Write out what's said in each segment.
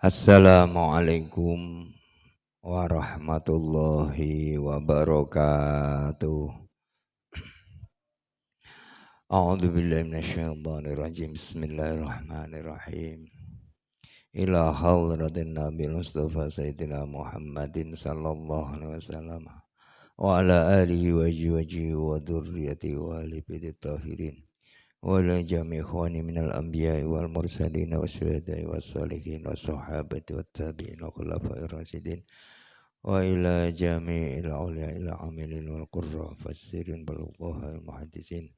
Assalamualaikum warahmatullahi wabarakatuh. A'udzu billahi minasyaitonir rajim. Bismillahirrahmanirrahim. Ila hadratin Nabil Mustafa Sayyidina Muhammadin sallallahu alaihi wasallam wa ala alihi wa jiwaji wa dzurriyyati wa ali bidit tahirin wa la jami' ikhwani minal anbiya'i wal mursalin wasyuhada'i wassalihin wassahabati wat tabi'in wa khulafa'ir rasyidin wa ila jami'il awliya ila amilin wal qurra fasirin balughaha muhaddisin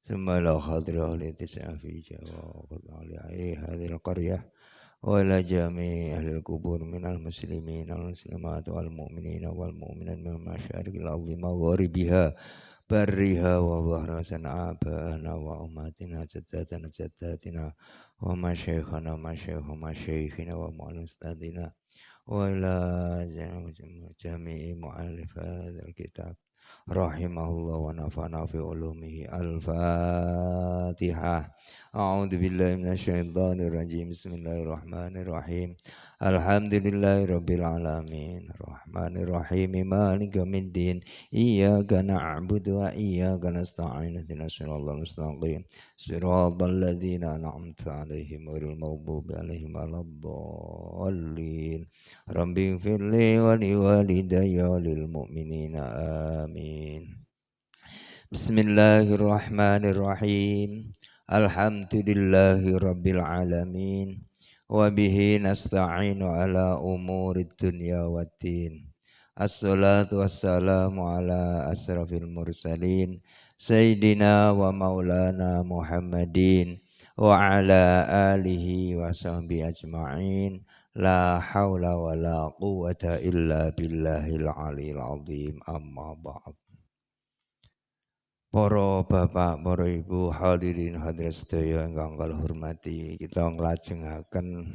summa la khadra li tis'afi jawa qul ali hadhil qaryah wa ila jami'i ahlil kubur minal muslimin wal muslimat wal mu'minina wal mu'minat min masyariqil ardi magharibiha barriha wa bahra sana'abana wa ummatina jaddatina wa masyayikhana masyayikhina wa mu'alistadina wa ila jami'i mu'alif hadzal kitab rahimahullah wa nafa'ana fi ulumihi al-fatihah. A'udzu billahi minasyaitonir rajim. Bismillahirrahmanirrahim. Alhamdulillahirabbil alamin. Rahmanir rahim. Maliki yaumiddin. Iyyaka na'budu wa iyyaka nasta'in. Ihdinas siratal mustaqim. Siratal ladzina an'amta 'alaihim ghairil maghdubi 'alaihim waladdallin. Rabbi firli wa liwalidayya lil mu'minina amin. Bismillahirrahmanirrahim. Alhamdulillahi rabbil alamin. Wa bihi nasta'inu ala umurid dunya waddin. Assalatu wassalamu ala asrafil mursalin Sayyidina wa maulana Muhammadin wa ala alihi wa sahbihi ajma'in. La hawla wa la quwwata illa billahil aliyil azim. Amma ba'd. Para bapak, para ibu, hadirin hadirat sedaya ingkang kula hormati, kita nglajengaken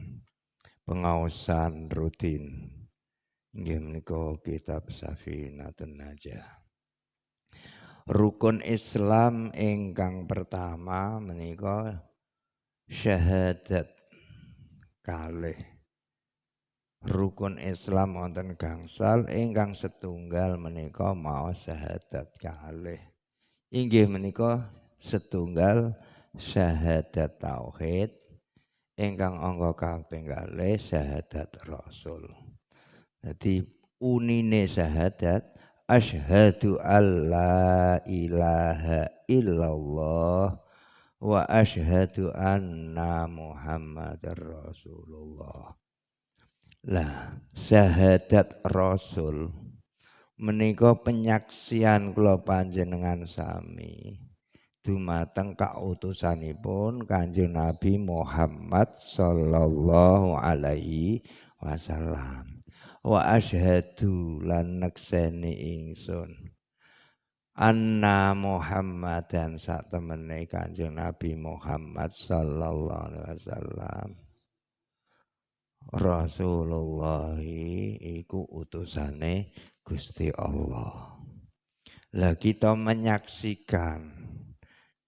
pengaosan rutin inggih menika kitab Safinatun Najah. Rukun Islam ingkang pertama menika syahadat kalih. Rukun Islam wonten gangsal ingkang setunggal menika maos syahadat kalih. Inggih menika setunggal syahadat tauhid, ingkang angka kaping kalih syahadat rasul. Jadi unine syahadat asyhadu alla ilaha illallah wa asyhadu anna muhammadar rasulullah. Lah syahadat rasul menika penyaksian kula panjenengan sami dumateng kautusanipun Kanjeng Nabi Muhammad sallallahu alaihi wasallam. Wa asyhadu lan nekseni ingsun anna Muhammadan satemene Kanjeng Nabi Muhammad sallallahu alaihi wasallam Rasulullah iku utusane Gusti Allah. Lah kita menyaksikan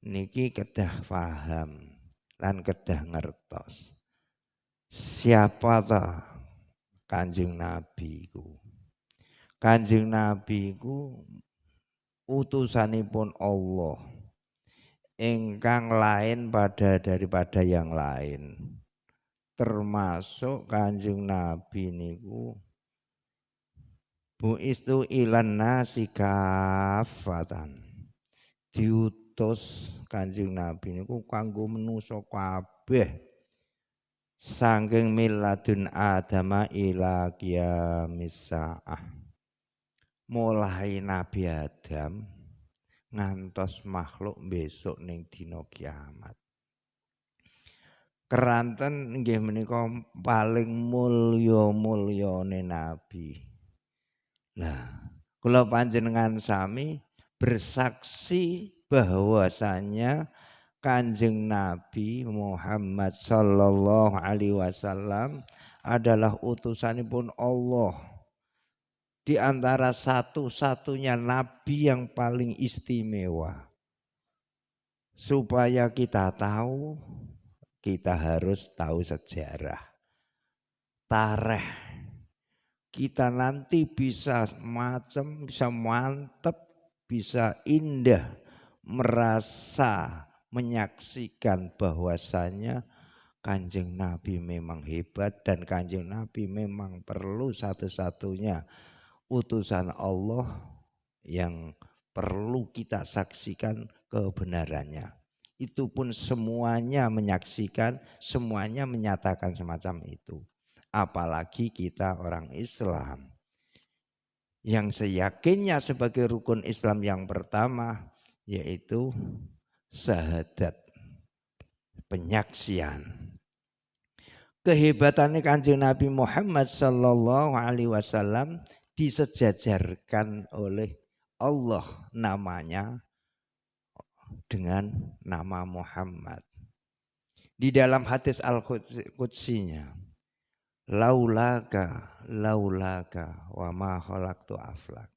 niki kedah paham lan kedah ngertos. Siapa ta Kanjeng Nabi iku? Kanjeng Nabi iku utusanipun Allah ingkang lain daripada yang lain. Termasuk Kanjeng Nabi niku buistu ilan nasi kafatan. Diutus Kanjeng Nabi niku kanggo manusa kabeh. Saking miladun Adama ila qiyamis saah. Mulai Nabi Adam ngantos makhluk besok ning dina kiamat. Keranten nggih menika paling mulya-mulyane nabi. Nah, kula panjenengan sami bersaksi bahwasanya Kanjeng Nabi Muhammad sallallahu alaihi wasallam adalah utusanipun Allah. Di antara satu-satunya nabi yang paling istimewa. Supaya kita tahu, kita harus tahu sejarah. tareh. Kita nanti bisa macam, bisa mantep, bisa indah, merasa menyaksikan bahwasanya Kanjeng Nabi memang hebat dan Kanjeng Nabi memang perlu satu-satunya utusan Allah yang perlu kita saksikan kebenarannya. Itu pun semuanya menyaksikan, semuanya menyatakan semacam itu. Apalagi kita orang Islam yang seyakinnya sebagai rukun Islam yang pertama yaitu syahadat, penyaksian. Kehebatannya Kanjeng Nabi Muhammad sallallahu alaihi wasallam disejajarkan oleh Allah namanya dengan nama Muhammad. Di dalam hadis Al-Qudsiynya, laulaka wa ma khalaqtu aflak.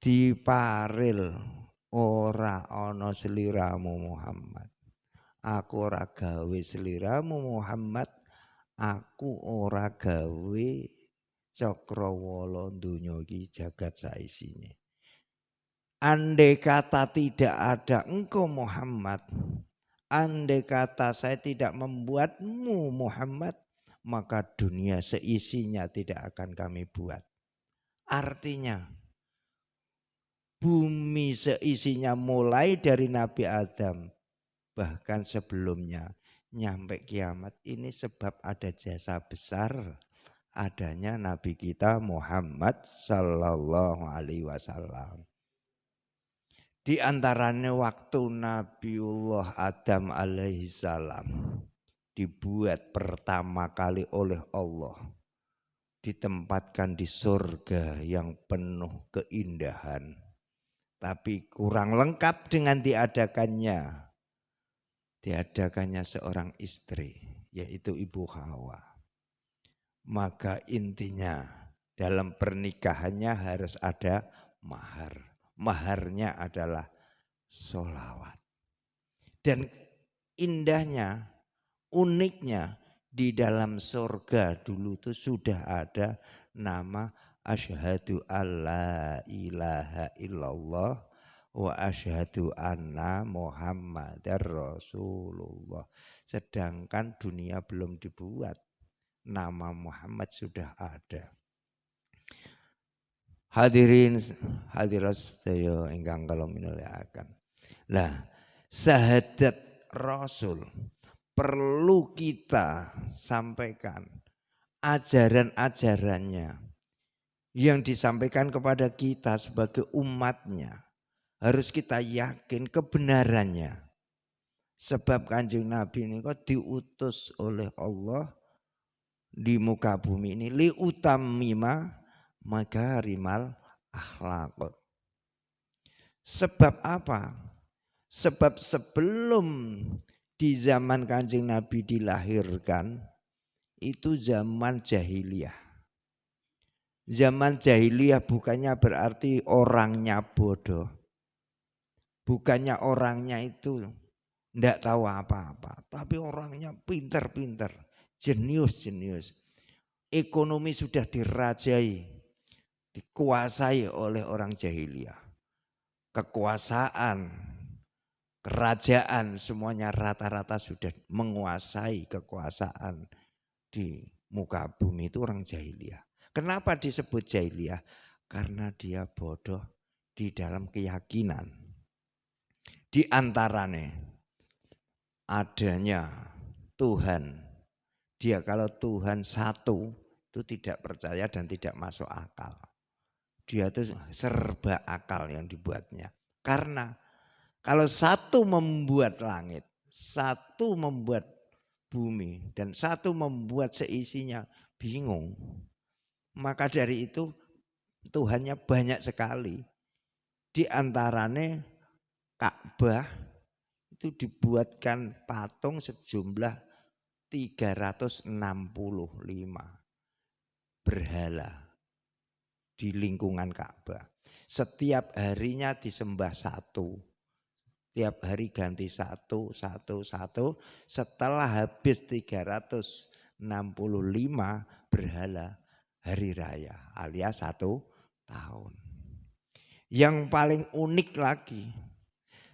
Diparil ora ana sliramu Muhammad. Aku ora gawe sliramu Muhammad, aku ora gawe cakrawala donya iki jagat saisine. Andai kata tidak ada engkau Muhammad, andai kata saya tidak membuatmu Muhammad, maka dunia seisinya tidak akan kami buat. Artinya bumi seisinya mulai dari Nabi Adam bahkan sebelumnya nyampe kiamat ini sebab ada jasa besar adanya Nabi kita Muhammad sallallahu alaihi wasallam. Di antaranya waktu Nabiullah Adam alaihi salam dibuat pertama kali oleh Allah, ditempatkan di surga yang penuh keindahan, tapi kurang lengkap dengan diadakannya seorang istri, yaitu Ibu Hawa. Maka intinya dalam pernikahannya harus ada mahar. Maharnya adalah sholawat. Dan indahnya, uniknya di dalam surga dulu itu sudah ada nama asyhadu alla ilaha illallah wa asyhadu anna Muhammadar Rasulullah. Sedangkan dunia belum dibuat, nama Muhammad sudah ada. Hadirin hadirat sedaya ingkang kula mulyakaken. Lah, syahadat Rasul perlu kita sampaikan ajaran-ajarannya yang disampaikan kepada kita sebagai umatnya. Harus kita yakin kebenarannya. Sebab Kanjeng Nabi ini kok diutus oleh Allah di muka bumi ini liutamima magarimal akhlaq. Sebab apa? Sebab sebelum di zaman Kanjeng Nabi dilahirkan itu zaman jahiliyah. Zaman jahiliyah bukannya berarti orangnya bodoh. Bukannya orangnya itu tidak tahu apa-apa, tapi orangnya pintar-pintar, jenius-jenius. Ekonomi sudah dirajai, dikuasai oleh orang jahiliyah. Kekuasaan, kerajaan semuanya rata-rata sudah menguasai kekuasaan di muka bumi itu orang jahiliyah. Kenapa disebut jahiliyah? Karena dia bodoh di dalam keyakinan. Di antaranya adanya Tuhan. Dia kalau Tuhan satu itu tidak percaya dan tidak masuk akal. Dia itu serba akal yang dibuatnya. Karena kalau satu membuat langit, satu membuat bumi, dan satu membuat seisinya, bingung. Maka dari itu Tuhannya banyak sekali. Di antaranya Ka'bah itu dibuatkan patung sejumlah 365 berhala di lingkungan Ka'bah. Setiap harinya disembah satu. Tiap hari ganti satu. Setelah habis 365 berhala hari raya alias 1 tahun. Yang paling unik lagi,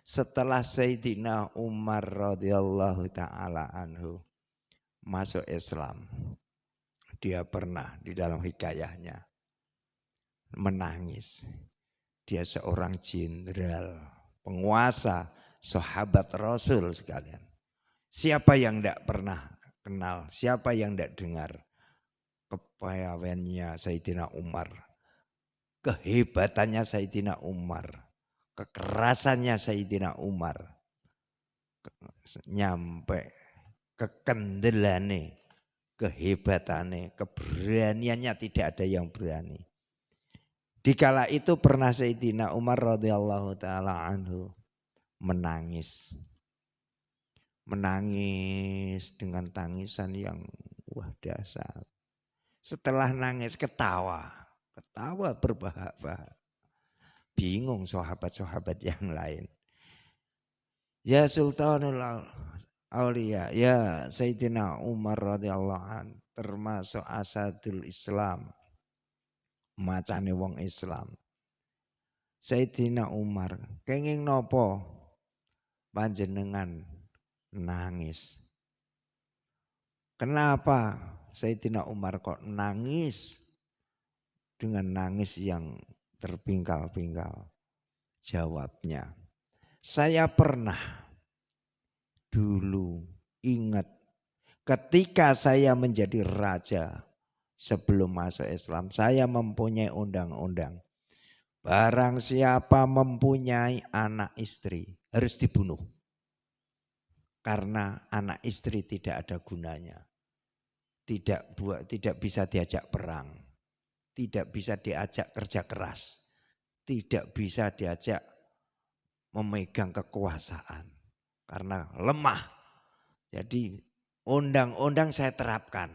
setelah Sayyidina Umar radhiyallahu taala anhu masuk Islam, dia pernah di dalam hikayahnya menangis. Dia seorang jenderal, penguasa, sahabat Rasul sekalian. Siapa yang tidak pernah kenal, siapa yang tidak dengar kepayawannya Sayyidina Umar, kehebatannya Sayyidina Umar, kekerasannya Sayyidina Umar, nyampe kekendelane, kehebatannya, keberaniannya tidak ada yang berani. Dikala itu pernah Sayyidina Umar radhiyallahu taala anhu menangis. Menangis dengan tangisan yang wah dahsyat. Setelah nangis ketawa berbahak-bahak. Bingung sahabat-sahabat yang lain. Ya Sultanul Aulia, ya Sayyidina Umar radhiyallahu anhu termasuk asadul Islam. Macane wong Islam. Sayyidina Umar, kenging nopo panjenengan nangis? Kenapa Sayyidina Umar kok nangis dengan nangis yang terpingkal-pingkal? Jawabnya, saya pernah dulu ingat ketika saya menjadi raja sebelum masuk Islam, saya mempunyai undang-undang. Barang siapa mempunyai anak istri harus dibunuh. Karena anak istri tidak ada gunanya. Tidak bisa diajak perang. Tidak bisa diajak kerja keras. Tidak bisa diajak memegang kekuasaan. Karena lemah. Jadi undang-undang saya terapkan.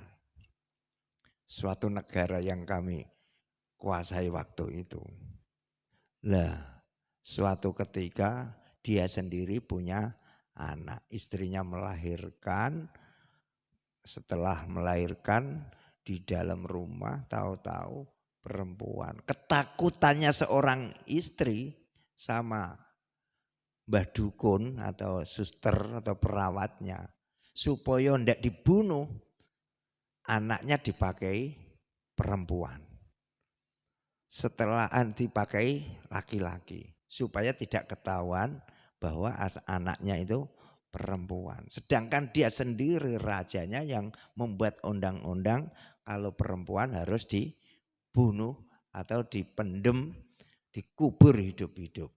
Suatu negara yang kami kuasai waktu itu. Lah, suatu ketika dia sendiri punya anak. Istrinya melahirkan. Setelah melahirkan di dalam rumah tahu-tahu perempuan. Ketakutannya seorang istri sama mbah dukun atau suster atau perawatnya. Supaya tidak dibunuh, anaknya dipakai perempuan. Setelah dipakai laki-laki. Supaya tidak ketahuan bahwa anaknya itu perempuan. Sedangkan dia sendiri rajanya yang membuat undang-undang kalau perempuan harus dibunuh atau dipendem, dikubur hidup-hidup.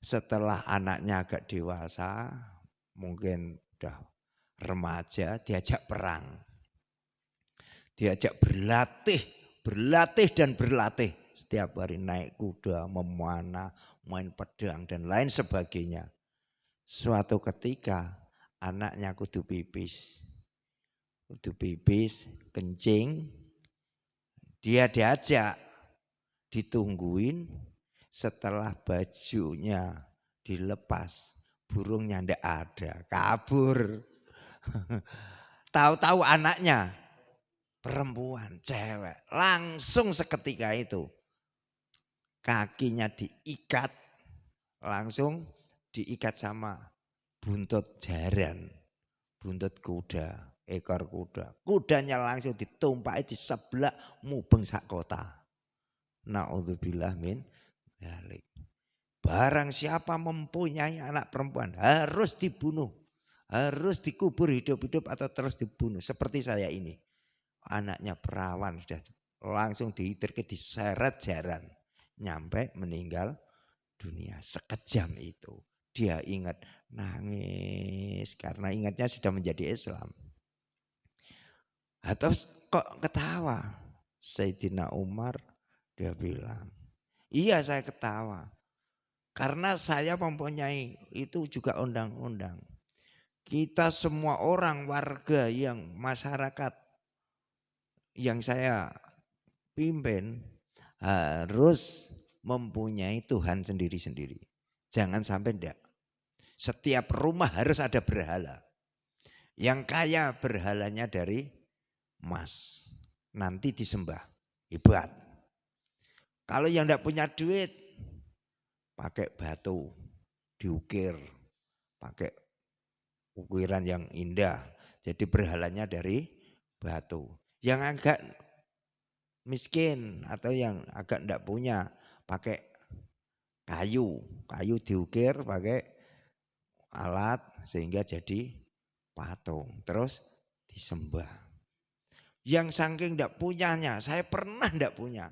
Setelah anaknya agak dewasa, mungkin udah remaja, diajak perang. Diajak berlatih dan berlatih. Setiap hari naik kuda, memanah, main pedang dan lain sebagainya. Suatu ketika anaknya kudu pipis, kencing, dia diajak, ditungguin, setelah bajunya dilepas, burungnya ndak ada, kabur. Tahu-tahu anaknya perempuan, cewek, langsung seketika itu kakinya diikat, langsung diikat sama buntut jaran, buntut kuda, ekor kuda. Kudanya langsung ditumpaki diseblak mubeng sak kota. Naudzubillah min dzalik. Barang siapa mempunyai anak perempuan harus dibunuh, harus dikubur hidup-hidup atau terus dibunuh. Seperti saya ini, anaknya perawan sudah langsung diitirke diseret jaran, nyampe meninggal dunia. Sekejam itu. Dia ingat, nangis karena ingatnya sudah menjadi Islam. Atau kok ketawa? Sayyidina Umar dia bilang, iya saya ketawa. Karena saya mempunyai itu juga undang-undang. Kita semua orang warga yang masyarakat yang saya pimpin harus mempunyai Tuhan sendiri-sendiri. Jangan sampai enggak. Setiap rumah harus ada berhala. Yang kaya berhalanya dari emas. Nanti disembah. Hebat. Kalau yang tidak punya duit, pakai batu, diukir, pakai ukiran yang indah. Jadi berhalanya dari batu. Yang agak miskin atau yang agak tidak punya, pakai kayu. Kayu diukir pakai alat sehingga jadi patung. Terus disembah. Yang saking tidak punyanya, saya pernah tidak punya.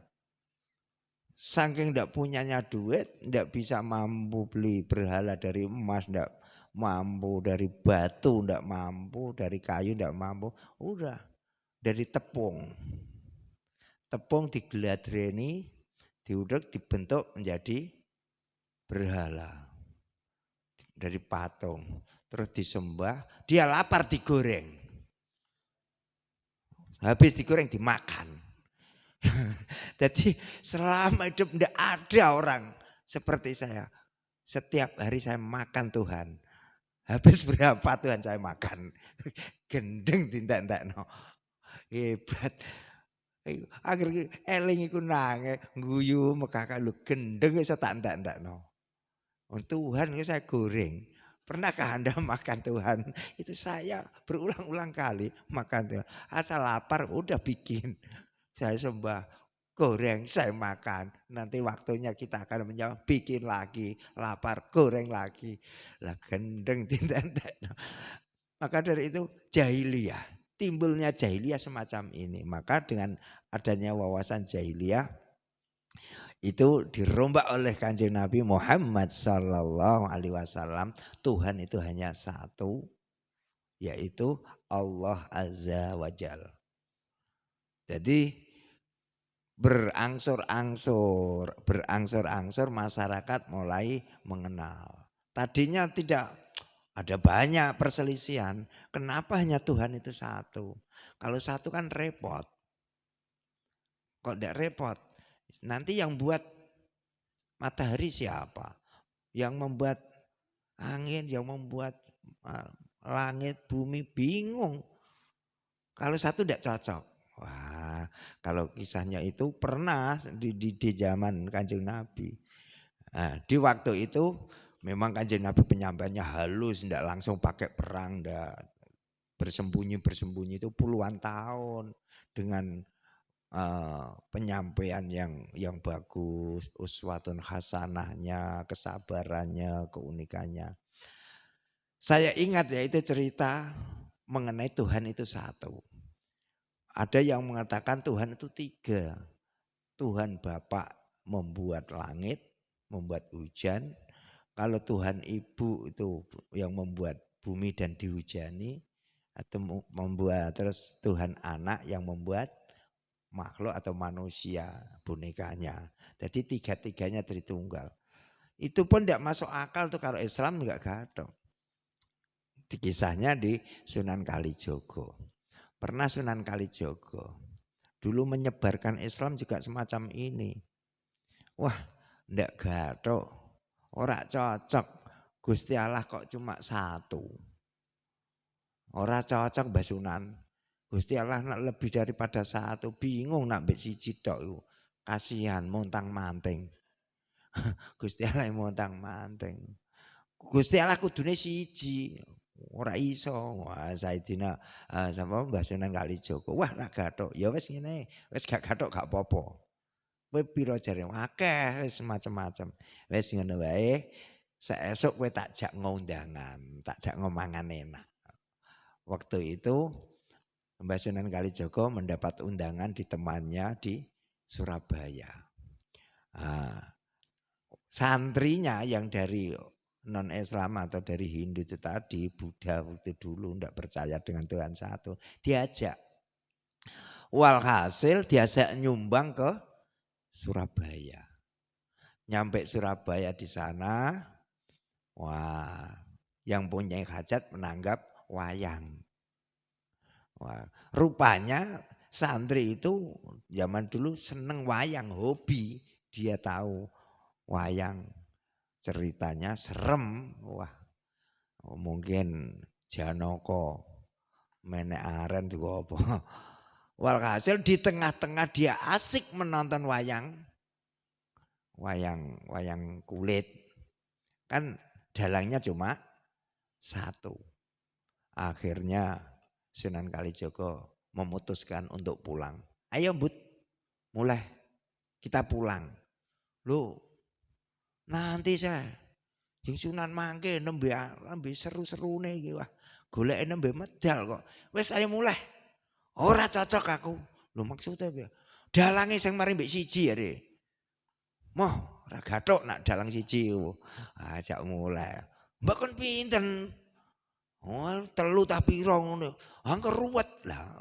Saking tidak punyanya duit, tidak bisa mampu beli berhala dari emas, tidak mampu dari batu, tidak mampu dari kayu, tidak mampu. Udah dari tepung. Tepung digeladreni, diudek, dibentuk menjadi berhala. Dari patung. Terus disembah, dia lapar digoreng. Habis digoreng dimakan. Jadi selama hidup tidak ada orang seperti saya. Setiap hari saya makan Tuhan. Habis berapa Tuhan saya makan. Gendeng tindak-tindak no. Hebat. Akhirnya eling iku nangis. Guyu mekaka lu gendeng iso tak ndak no. Tuhan ini saya goreng. Pernahkah Anda makan Tuhan? Itu saya berulang-ulang kali makan Tuhan. Asal lapar udah bikin. Saya sembah, goreng, saya makan. Nanti waktunya kita akan menjawab, bikin lagi, lapar, goreng lagi. Lah gendeng tindak. Maka dari itu jahiliyah. Timbulnya jahiliyah semacam ini. Maka dengan adanya wawasan jahiliyah, itu dirombak oleh Kanjeng Nabi Muhammad sallallahu alaihi wasallam. Tuhan itu hanya satu, yaitu Allah Azza wa Jal. Jadi berangsur-angsur masyarakat mulai mengenal. Tadinya tidak ada banyak perselisihan. Kenapa hanya Tuhan itu satu? Kalau satu kan repot. Kok tidak repot? Nanti yang buat matahari siapa? Yang membuat angin, yang membuat langit, bumi bingung. Kalau satu tidak cocok. Wah, kalau kisahnya itu pernah di zaman Kanjeng Nabi. Nah, di waktu itu memang Kanjeng Nabi penyampaiannya halus, tidak langsung pakai perang, tidak bersembunyi itu puluhan tahun dengan penyampaian yang bagus, uswatun hasanahnya, kesabarannya, keunikannya. Saya ingat ya itu cerita mengenai Tuhan itu satu. Ada yang mengatakan Tuhan itu tiga. Tuhan Bapa membuat langit, membuat hujan. Kalau Tuhan Ibu itu yang membuat bumi dan dihujani. Atau membuat terus Tuhan Anak yang membuat makhluk atau manusia bonekanya. Jadi tiga-tiganya Tritunggal. Itu pun tidak masuk akal tuh kalau Islam enggak gaduh. Kisahnya di Sunan Kalijogo. Pernah Sunan Kalijogo dulu menyebarkan Islam juga semacam ini. Wah, ndak gathok. Ora cocok. Gusti Allah kok cuma satu. Ora cocok Mbah Sunan. Gusti Allah nak lebih daripada satu. Bingung nak mbek siji tok iku. Kasihan montang-manting. Gusti Allah montang-manting. Gusti Allah kudune siji. Ora iso. Wah, Saidina sapa Mbah Sunan Kalijogo. Wah, nak gathok. Ya wis ngene, wis gak gathok gak apa-apa. Kowe pira jare? Akeh wis macam-macam. Wis ngono wae. Saesuk kowe tak jak ngundangan, tak jak ngomangan enak. Waktu itu Mbah Sunan Kalijogo mendapat undangan di temannya di Surabaya. Santrinya yang dari non Islam atau dari Hindu itu tadi, Buddha waktu dulu tidak percaya dengan Tuhan satu, diajak. Walhasil diajak nyumbang ke Surabaya. Nyampe Surabaya di sana, wah, yang punya hajat menanggap wayang. Wah, rupanya santri itu zaman dulu seneng wayang, hobi. Dia tahu wayang. Ceritanya serem, wah mungkin Janaka menek aren juga apa. Walhasil di tengah-tengah dia asik menonton wayang kulit. Kan dalangnya cuma satu. Akhirnya Sunan Kalijogo memutuskan untuk pulang. Ayo Bud, mulai kita pulang. Loh, nanti saya jeng Sunan mangke nembe seru-serune iki wah. Goleke nembe medal kok. Wis ayo mulai. Ora cocok aku. Lho maksudnya piye? Dalange sing mari mbek siji ya, Dek. Moh, ora gathuk nak dalang siji. Ajak mulai. Mbak kon pinten? Oh, telu ta pira ngono. Angker ruwet lah.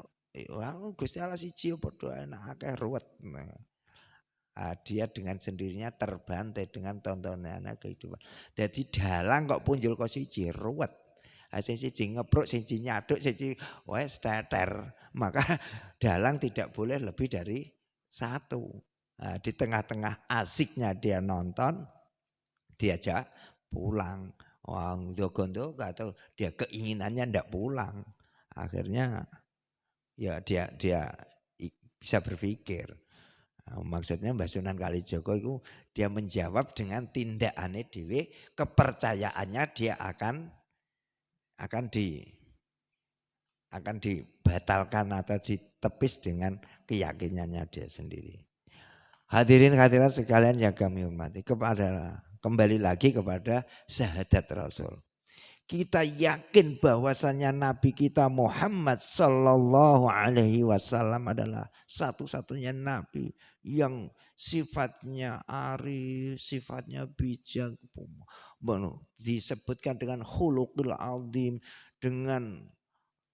Gusti Allah siji padha enak akeh ruwet. Dia dengan sendirinya terbantai dengan tontonannya kehidupan. Jadi dalang kok punjul kok siji ruwet. Siji ngepruk, siji nyaduk, siji wes teter. Maka dalang tidak boleh lebih dari satu. Di tengah-tengah asiknya dia nonton, diajak pulang. Wang dogondo atau dia keinginannya ndak pulang. Akhirnya ya dia bisa berpikir. Maksudnya Mbah Sunan Kalijogo itu dia menjawab dengan tindakannya dhewe, kepercayaannya dia akan dibatalkan atau ditepis dengan keyakinannya dia sendiri. Hadirin hadirat sekalian yang kami hormati, kembali lagi kepada syahadat Rasul. Kita yakin bahwasanya Nabi kita Muhammad Sallallahu Alaihi Wasallam adalah satu-satunya Nabi yang sifatnya arif, sifatnya bijak, disebutkan dengan khuluqul azim, dengan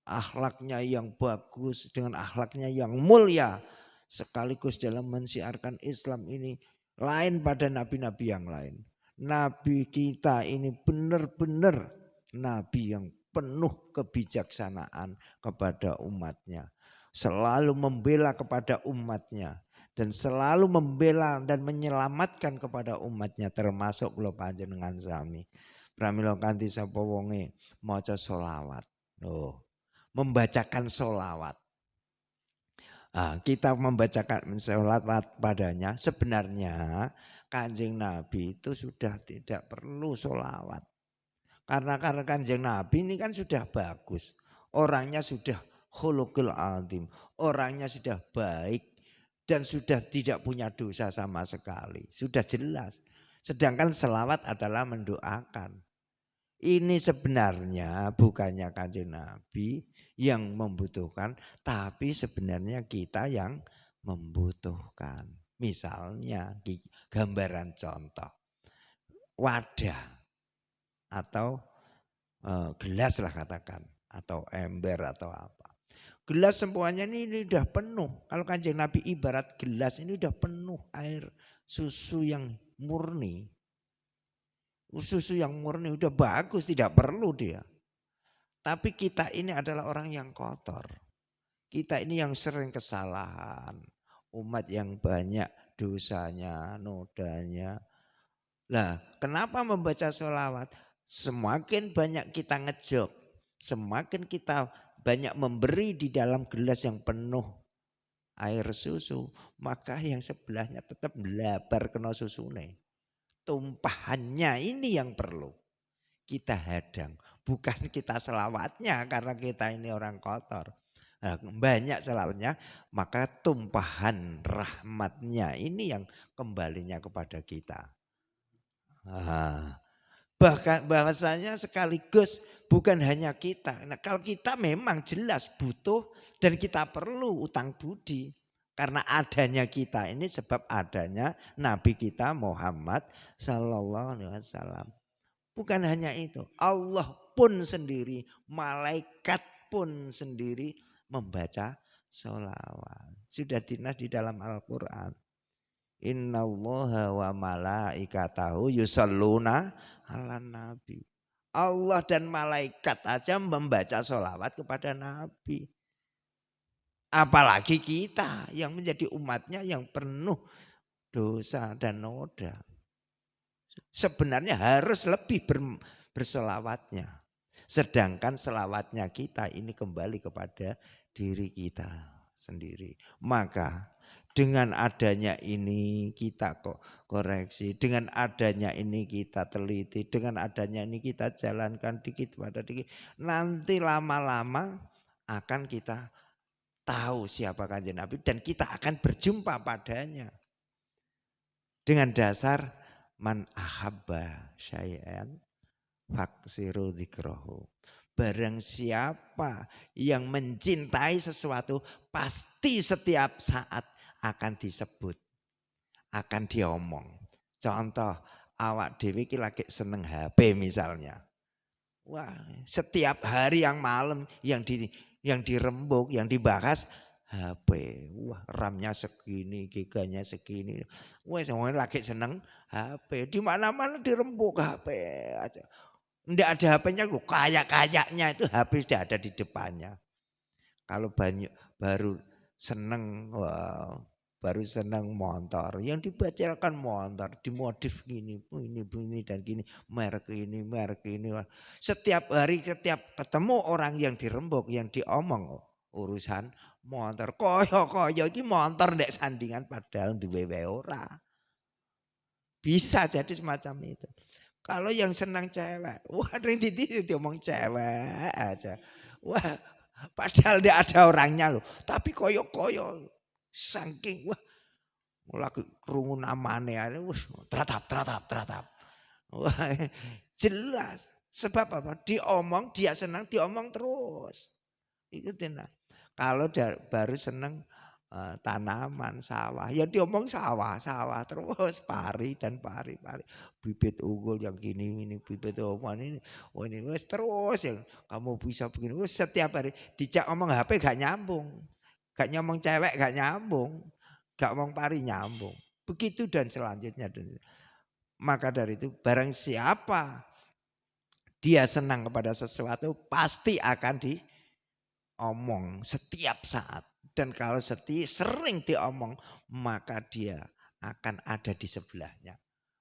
akhlaknya yang bagus, dengan akhlaknya yang mulia, sekaligus dalam mensiarkan Islam ini lain pada nabi-nabi yang lain. Nabi kita ini benar-benar Nabi yang penuh kebijaksanaan kepada umatnya. Selalu membela kepada umatnya. Dan selalu membela dan menyelamatkan kepada umatnya. Termasuk kula panjenengan sami. Pramila kanthi sapa wonge maca selawat. Membacakan selawat. Kita membacakan selawat padanya. Sebenarnya Kanjeng Nabi itu sudah tidak perlu selawat. Karena Kanjeng Nabi ini kan sudah bagus. Orangnya sudah khuluqul azim. Orangnya sudah baik. Dan sudah tidak punya dosa sama sekali. Sudah jelas. Sedangkan selawat adalah mendoakan. Ini sebenarnya bukannya Kanjeng Nabi yang membutuhkan. Tapi sebenarnya kita yang membutuhkan. Misalnya gambaran contoh. Wadah. Atau gelas lah katakan, atau ember atau apa. Gelas semuanya ini udah penuh. Kalau Kanjeng Nabi ibarat gelas ini udah penuh air susu yang murni. Susu yang murni udah bagus, tidak perlu dia. Tapi kita ini adalah orang yang kotor. Kita ini yang sering kesalahan. Umat yang banyak dosanya, nodanya. Nah, kenapa membaca sholawat? Semakin banyak kita ngejok, semakin kita banyak memberi di dalam gelas yang penuh air susu, maka yang sebelahnya tetap belabar kena susune. Tumpahannya ini yang perlu kita hadang, bukan kita selawatnya karena kita ini orang kotor. Nah, banyak selawatnya, maka tumpahan rahmatnya ini yang kembalinya kepada kita. Bahkan bahwasanya sekaligus bukan hanya kita. Nah, kalau kita memang jelas butuh dan kita perlu utang budi. Karena adanya kita ini sebab adanya Nabi kita Muhammad Sallallahu Alaihi Wasallam. Bukan hanya itu. Allah pun sendiri, malaikat pun sendiri membaca sholawat. Sudah dinas di dalam Al-Quran. Innallaha wa malaikatahu yusalluna ala nabi. Allah dan malaikat aja membaca sholawat kepada Nabi. Apalagi kita yang menjadi umatnya yang penuh dosa dan noda. Sebenarnya harus lebih bersolawatnya. Sedangkan selawatnya kita ini kembali kepada diri kita sendiri. Maka dengan adanya ini kita kok koreksi, dengan adanya ini kita teliti, dengan adanya ini kita jalankan dikit pada dikit. Nanti lama-lama akan kita tahu siapa Kanjeng Nabi dan kita akan berjumpa padanya. Dengan dasar man ahabba syai'an faksiru dzikrahu. Barang siapa yang mencintai sesuatu pasti setiap saat akan disebut, akan diomong. Contoh, awak dewi ki lagi seneng HP misalnya. Wah, setiap hari yang malam yang dirembuk, yang dibahas HP. Wah, RAM-nya segini, giganya segini. Wah, semuanya lagi seneng HP. Di mana-mana dirembuk HP aja. Enggak ada HP-nya loh, kayak-kayaknya itu HP sudah ada di depannya. Kalau baru seneng, wow, baru seneng motor, yang dibacakan motor, dimodif gini, ini dan gini, merek ini. Setiap hari, setiap ketemu orang yang dirembuk, yang diomong urusan motor, koyo iki motor ndek sandingan padahal duwe wae ora. Bisa jadi semacam itu. Kalau yang senang cewek, wah ini diomong cewek aja. Wah, padahal dia ada orangnya loh. Tapi koyo saking wah lagi krungu namane wah teratap. Wah, jelas. Sebab apa? Diomong dia senang, diomong terus. Itu tenang. Kalau baru senang tanaman sawah, ya diomong sawah terus pari. Bibit unggul yang gini ini bibit oman ini, oh ini wes terus yang kamu bisa begini. Wes setiap hari dijak omong HP gak nyambung, gak nyomong cewek gak nyambung, gak omong pari nyambung. Begitu dan selanjutnya. Maka dari itu barang siapa dia senang kepada sesuatu pasti akan diomong setiap saat. Dan kalau sering diomong, maka dia akan ada di sebelahnya.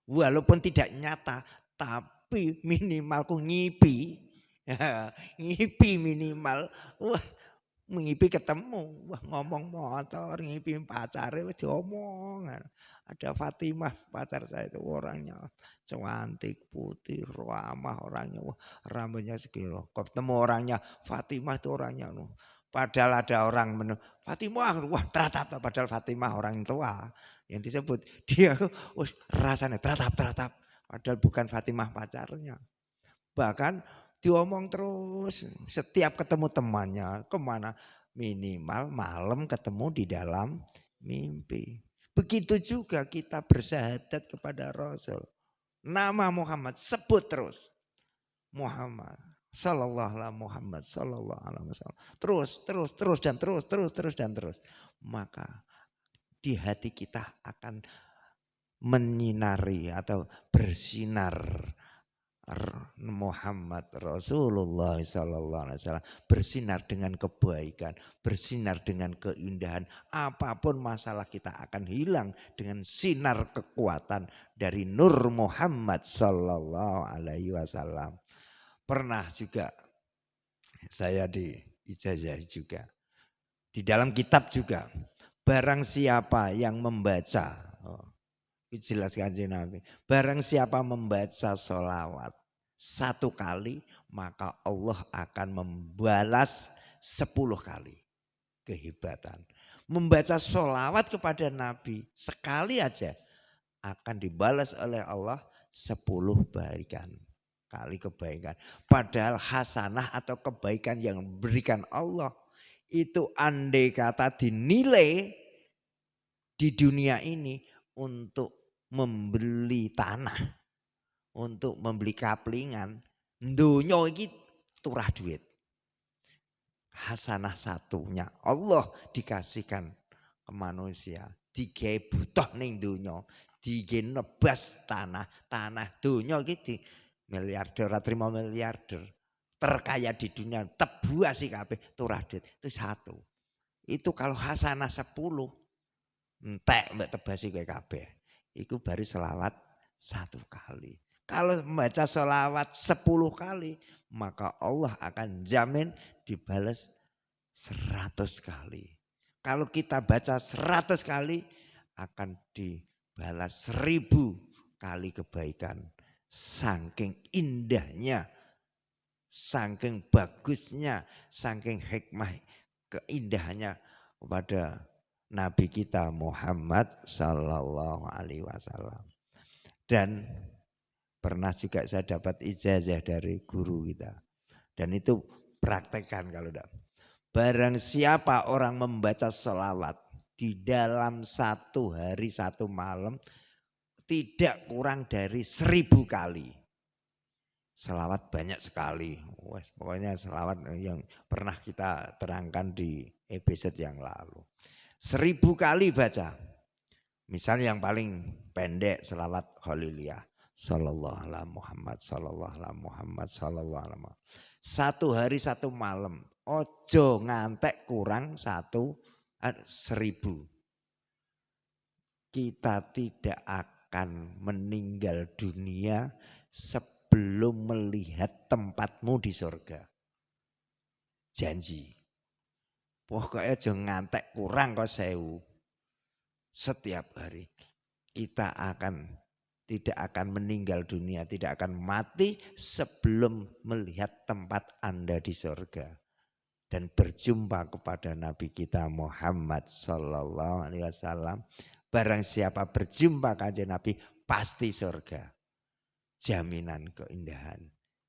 Walaupun tidak nyata, tapi minimal ku ngipi. Ngipi minimal. Wah, ngipi ketemu. Wah, ngomong motor, ngipi pacare wis diomong. Ada Fatimah, pacar saya itu orangnya cantik, putih, ramah orangnya. Wah, rambutnya sekilo. Ketemu orangnya, Fatimah itu orangnya. Padahal ada orang Fatimah, wah teratap. Padahal Fatimah orang tua yang disebut. Dia rasanya teratap. Padahal bukan Fatimah pacarnya. Bahkan diomong terus setiap ketemu temannya. Kemana? Minimal malam ketemu di dalam mimpi. Begitu juga kita bersyahadat kepada Rasul. Nama Muhammad sebut terus. Muhammad. Sallallahu alaihi Muhammad sallallahu alaihi wasallam. Terus dan terus. Maka di hati kita akan menyinari atau bersinar Muhammad Rasulullah sallallahu alaihi wasallam, bersinar dengan kebaikan, bersinar dengan keindahan. Apapun masalah kita akan hilang dengan sinar kekuatan dari Nur Muhammad sallallahu alaihi wasallam. Pernah juga saya di ijazah juga. Di dalam kitab juga. Barang siapa yang membaca. Jelas Kanjeng Nabi. Barang siapa membaca sholawat 1 kali. Maka Allah akan membalas 10 kali. Kehebatan. Membaca sholawat kepada Nabi sekali aja. Akan dibalas oleh Allah 10 kali kebaikan. Padahal hasanah atau kebaikan yang diberikan Allah itu andai kata dinilai di dunia ini untuk membeli tanah, untuk membeli kaplingan, dunia ini turah duit. Hasanah satunya Allah dikasihkan ke manusia, digawe butuh ning dunia, digawe nebas tanah dunia iki miliarder, terima miliarder, terkaya di dunia, tebuasi kabeh turah duit. Itu satu. Itu kalau hasanah 10 entek mbak tebasi kowe kabeh. Iku baru selawat 1 kali. Kalau membaca sholawat 10 kali, maka Allah akan jamin dibalas 100 kali. Kalau kita baca 100 kali, akan dibalas 1000 kali kebaikan. Saking indahnya, saking bagusnya, saking hikmah keindahannya kepada Nabi kita Muhammad Sallallahu Alaihi Wasallam. Dan pernah juga saya dapat ijazah dari guru kita. Dan itu praktekkan kalau tidak. Barang siapa orang membaca sholawat di dalam 1 hari 1 malam tidak kurang dari 1000 kali. Sholawat banyak sekali. Wes, pokoknya sholawat yang pernah kita terangkan di episode yang lalu. 1000 kali baca. Misal yang paling pendek sholawat Khaliliyah. Sallallahu alaihi Muhammad, sallallahu alaihi Muhammad, sallallahu alaihi Muhammad. 1 hari 1 malam. Ojo ngantek kurang 1000. Kita tidak akan meninggal dunia sebelum melihat tempatmu di surga. Janji. Pokoknya ojo ngantek kurang kok 1000. Setiap hari kita tidak akan meninggal dunia, tidak akan mati sebelum melihat tempat Anda di surga dan berjumpa kepada Nabi kita Muhammad Sallallahu Alaihi Wasallam. Barang siapa berjumpa kanjeng Nabi pasti surga. Jaminan keindahan,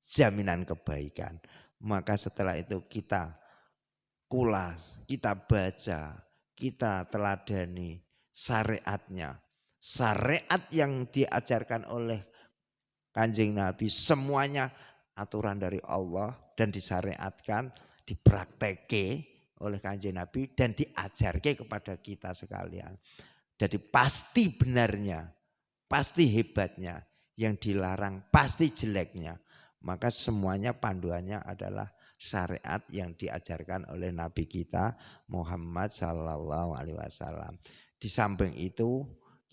jaminan kebaikan. Maka setelah itu kita kulas, kita baca, kita teladani syariatnya. Syariat yang diajarkan oleh kanjeng Nabi semuanya aturan dari Allah dan disyariatkan, dipraktekke oleh kanjeng Nabi dan diajarkan kepada kita sekalian. Jadi pasti benarnya, pasti hebatnya, yang dilarang pasti jeleknya. Maka semuanya panduannya adalah syariat yang diajarkan oleh Nabi kita Muhammad Sallallahu Alaihi Wasallam. Di samping itu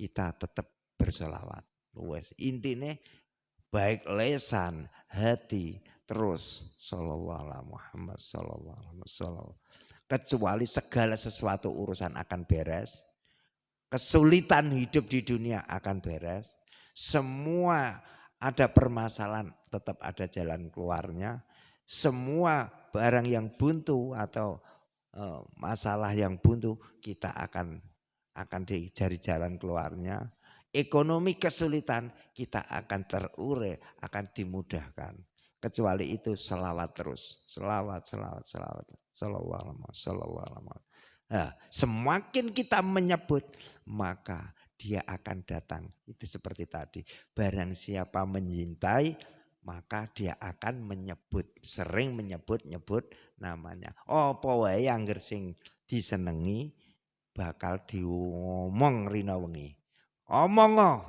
kita tetap bersolawat. Intinya baik lesan, hati, terus Sallallahu Alaihi Muhammad Sallallahu Alaihi Wasallam. Kecuali segala sesuatu urusan akan beres. Kesulitan hidup di dunia akan beres. Semua ada permasalahan tetap ada jalan keluarnya. Semua barang yang buntu atau masalah yang buntu kita akan dicari jalan keluarnya. Ekonomi kesulitan kita akan terurai, akan dimudahkan. Kecuali itu selawat terus, selawat. Nah, semakin kita menyebut maka dia akan datang. Itu seperti tadi. Barang siapa menyintai maka dia akan menyebut, sering menyebut namanya. Apa wae angger sing disenengi bakal diomong rina wengi. Omong,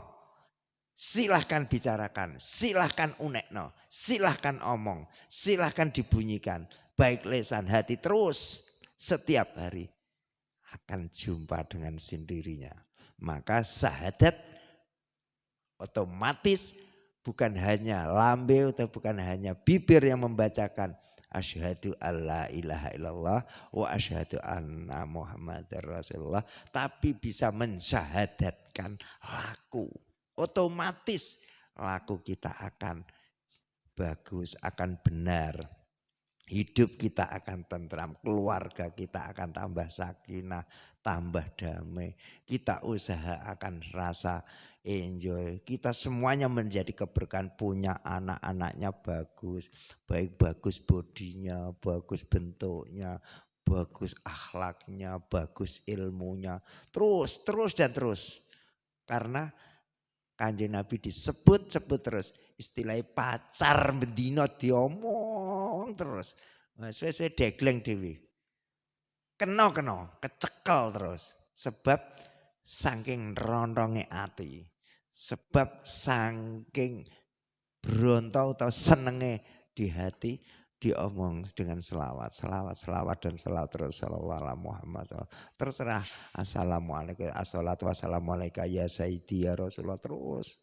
silahkan bicarakan, silahkan unekno, silahkan omong, silahkan dibunyikan. Baik lesan hati terus setiap hari akan jumpa dengan sendirinya. Maka syahadat otomatis bukan hanya lambe atau bukan hanya bibir yang membacakan asyhadu alla ilaha illallah wa asyhadu anna muhammadar rasulullah, tapi bisa mensyahadatkan laku. Otomatis laku kita akan bagus, akan benar. Hidup kita akan tentram, keluarga kita akan tambah sakinah, tambah damai. Kita usaha akan rasa enjoy. Kita semuanya menjadi keberkahan, punya anak-anaknya bagus. Baik bagus bodinya, bagus bentuknya, bagus akhlaknya, bagus ilmunya. Terus dan terus. Karena kanjeng Nabi disebut terus. Istilahnya pacar bendino diomong terus. Sesuai degleng dewi. Kena, kecekel terus. Sebab saking ronronge ati. Sebab saking berontau atau senenge di hati diomong dengan selawat dan selawat terus sallallahu alaihi Muhammad. Terserah assalamualaikum assalatu wassalamualaikum ya sayyidi ya Rasulullah terus.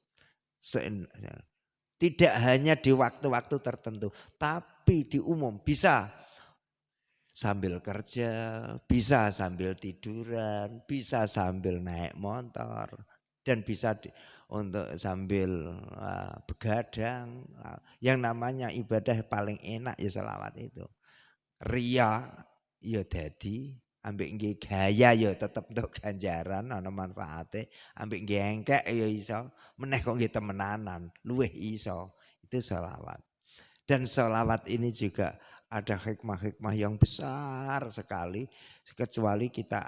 Tidak hanya di waktu-waktu tertentu, tapi di umum bisa sambil kerja, bisa sambil tiduran, bisa sambil naik motor, dan bisa untuk sambil begadang. Yang namanya ibadah paling enak ya selawat itu. Ria ya dadi, ambek nggih gaya ya tetep untuk ganjaran ana manfaate, ambek nggih engkek ya iso, meneh kok nggih temenanan, luwih iso. Itu selawat. Dan selawat ini juga ada hikmah-hikmah yang besar sekali, kecuali kita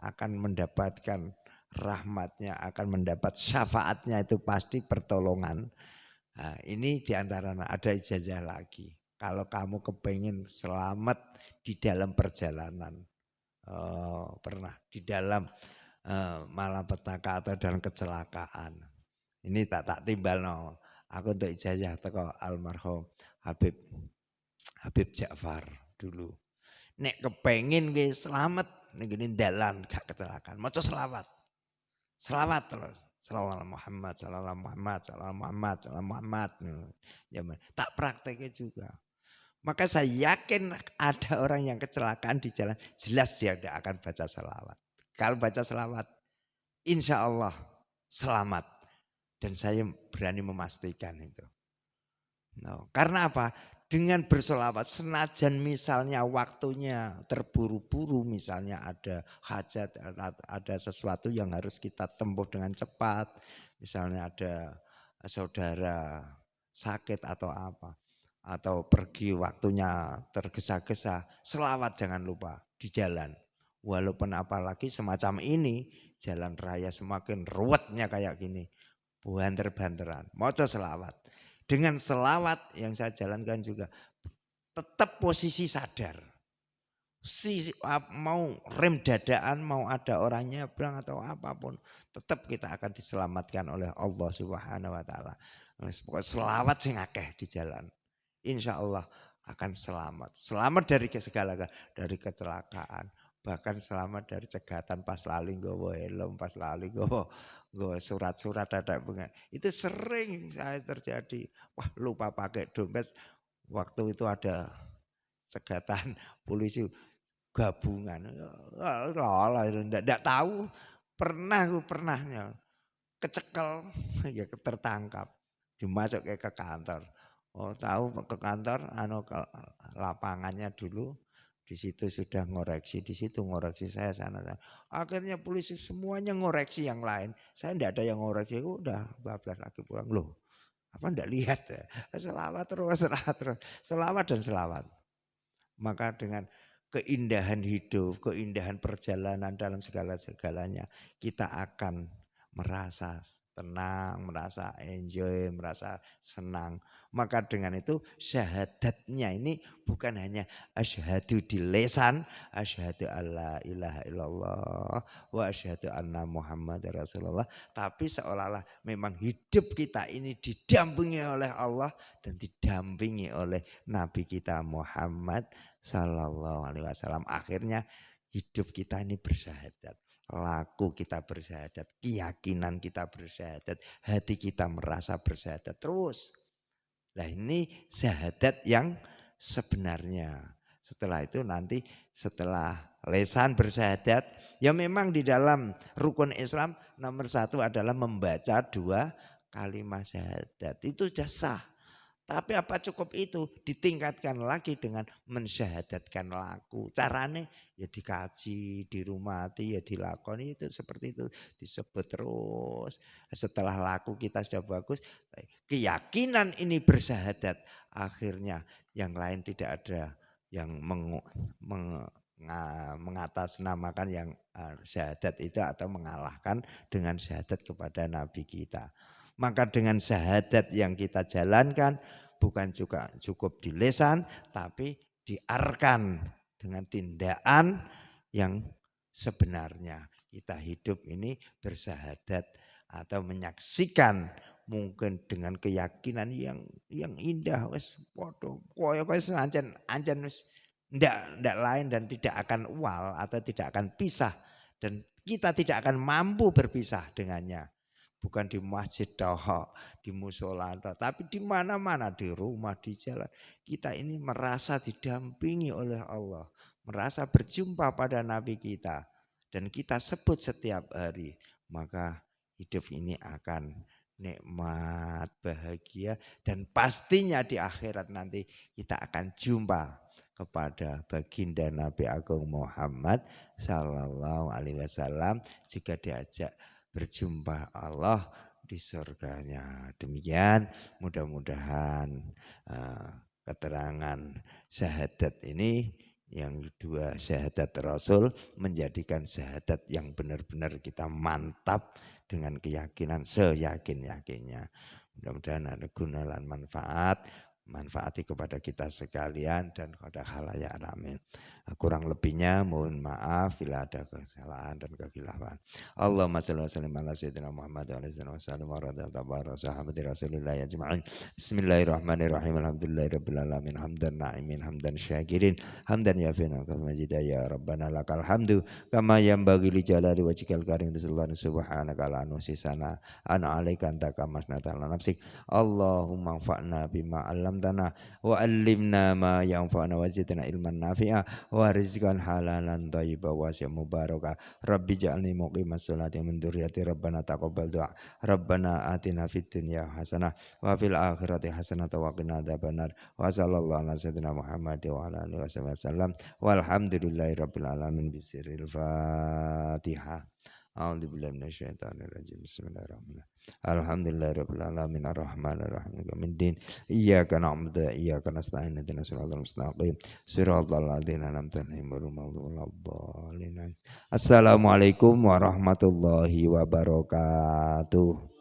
akan mendapatkan rahmatnya, akan mendapat syafaatnya itu pasti pertolongan. Nah, ini diantara ada ijazah lagi. Kalau kamu kepengen selamat di dalam perjalanan, pernah di dalam malapetaka atau dalam kecelakaan. Ini tak timbal no. Aku untuk ijazah teko almarhum Habib Ja'far dulu. Nek kepengen gue selamat ning dalan gak kecelakaan, maca selawat. Selawat terus. Sallallahu Muhammad, sallallahu Muhammad, sallallahu Muhammad, sallallahu Muhammad. Ya, tak prakteknya juga. Maka saya yakin ada orang yang kecelakaan di jalan, jelas dia tidak akan baca selawat. Kalau baca selawat, insya Allah selamat. Dan saya berani memastikan itu. No. Karena apa? Dengan bersolawat, senajan misalnya waktunya terburu-buru, misalnya ada hajat, ada sesuatu yang harus kita tempuh dengan cepat, misalnya ada saudara sakit atau apa, atau pergi waktunya tergesa-gesa, selawat jangan lupa di jalan. Walaupun apalagi semacam ini, jalan raya semakin ruwetnya kayak gini, banter-banteran, maca selawat. Dengan selawat yang saya jalankan juga tetap posisi sadar. Mau rem dadaan, mau ada orang nyebrang atau apapun, tetap kita akan diselamatkan oleh Allah Subhanahu wa taala. Selawat sing akeh di jalan. Insya Allah akan selamat. Selamat dari segala, dari kecelakaan. Bahkan selamat dari cegatan pas lali nggawa helm, pas lali nggawa surat-surat ada bunga. Itu sering saya terjadi. Wah, lupa pakai dompet. Waktu itu ada cegatan polisi gabungan. Enggak tahu. Pernahnya kecekel ya tertangkap. Dimasuk ke kantor. Oh, tahu ke kantor ke lapangannya dulu. Di situ sudah ngoreksi, di situ ngoreksi saya sana. Akhirnya polisi semuanya ngoreksi yang lain. Saya tidak ada yang ngoreksi, udah bablas lagi pulang. Loh, apa enggak lihat ya? Selawat terus, selawat terus. Selawat dan selawat. Maka dengan keindahan hidup, keindahan perjalanan dalam segala-segalanya, kita akan merasa tenang, merasa enjoy, merasa senang. Maka dengan itu syahadatnya ini bukan hanya asyhadu di lisan, asyhadu alla ilaha illallah wa asyhadu anna Muhammad Rasulullah, tapi seolah-olah memang hidup kita ini didampingi oleh Allah dan didampingi oleh Nabi kita Muhammad sallallahu alaihi wasallam. Akhirnya hidup kita ini bersyahadat. Laku kita bersyahadat, keyakinan kita bersyahadat, hati kita merasa bersyahadat terus. Nah ini syahadat yang sebenarnya. Setelah itu nanti setelah lesan bersyahadat, ya memang di dalam rukun Islam nomor 1 adalah membaca 2 kalimat syahadat. Itu sudah sah. Tapi apa cukup itu? Ditingkatkan lagi dengan mensyahadatkan laku. Caranya ya dikaji, dirumati, ya dilakoni itu seperti itu. Disebut terus. Setelah laku kita sudah bagus, keyakinan ini bersyahadat. Akhirnya yang lain tidak ada yang mengatasnamakan yang syahadat itu atau mengalahkan dengan syahadat kepada Nabi kita. Maka dengan syahadat yang kita jalankan bukan juga cukup di lisan, tapi diarkan dengan tindakan yang sebenarnya. Kita hidup ini bersyahadat atau menyaksikan mungkin dengan keyakinan yang indah, wes podo koyo ancen wis ndak lain dan tidak akan ual atau tidak akan pisah dan kita tidak akan mampu berpisah dengannya. bukan di masjid toh, di musola toh, tapi di mana-mana, di rumah, di jalan. Kita ini merasa didampingi oleh Allah, merasa berjumpa pada Nabi kita, dan kita sebut setiap hari, maka hidup ini akan nikmat, bahagia, dan pastinya di akhirat nanti kita akan jumpa kepada baginda Nabi Agung Muhammad Sallallahu Alaihi Wasallam jika diajak berjumpa Allah di surganya. Demikian mudah-mudahan keterangan syahadat ini yang dua syahadat Rasul menjadikan syahadat yang benar-benar kita mantap dengan keyakinan seyakin-yakinnya. Mudah-mudahan ada guna dan manfaati kepada kita sekalian dan kepada khalayak amin. Kurang lebihnya mohon maaf bila ada kesalahan dan kekhilafan. Allahumma shalli wa sallim ala sayyidina Muhammad wa ala alihi wa sallam wa radhiyallahu sahabati Rasulillah ajma'in. Bismillahirrahmanirrahim. Alhamdulillahirabbil alamin. Hamdan na'imin, hamdan syakirin, hamdan yafina kama majida ya rabbana lakal hamdu kama yanbaghi li jalali wajhikal karim subhanaka la nuhsisana ana alaika anta kama asnata ala nafsik. Allahumma anfa'na bima 'allamtana wa 'allimna ma yanfa'una wa zidna ilman nafi'a wa rizqan halalan thayyiban wasi'an mubaraka. Rabbi ja'alni muqimas sholati min dzurriyyati rabbana taqabbal du'a. Rabbana atina fid dunya hasanah wa fil akhirati hasanah wa qina adzabannar. Wa sallallahu ala sayyidina Muhammad wa ala alihi wasallam. Walhamdulillahi rabbil alamin bisirril Fatihah. A'udzubillahi minasyaitonir rajim. Bismillahirrahmanirrahim. Alhamdulillahirabbil alamin arrahmanir rahim maliki iyyaka na'budu wa iyyaka nasta'in ihdinas siratal mustaqim siratal ladzina an'amta 'alaihim ghairil maghdubi 'alaihim. Assalamualaikum warahmatullahi wabarakatuh.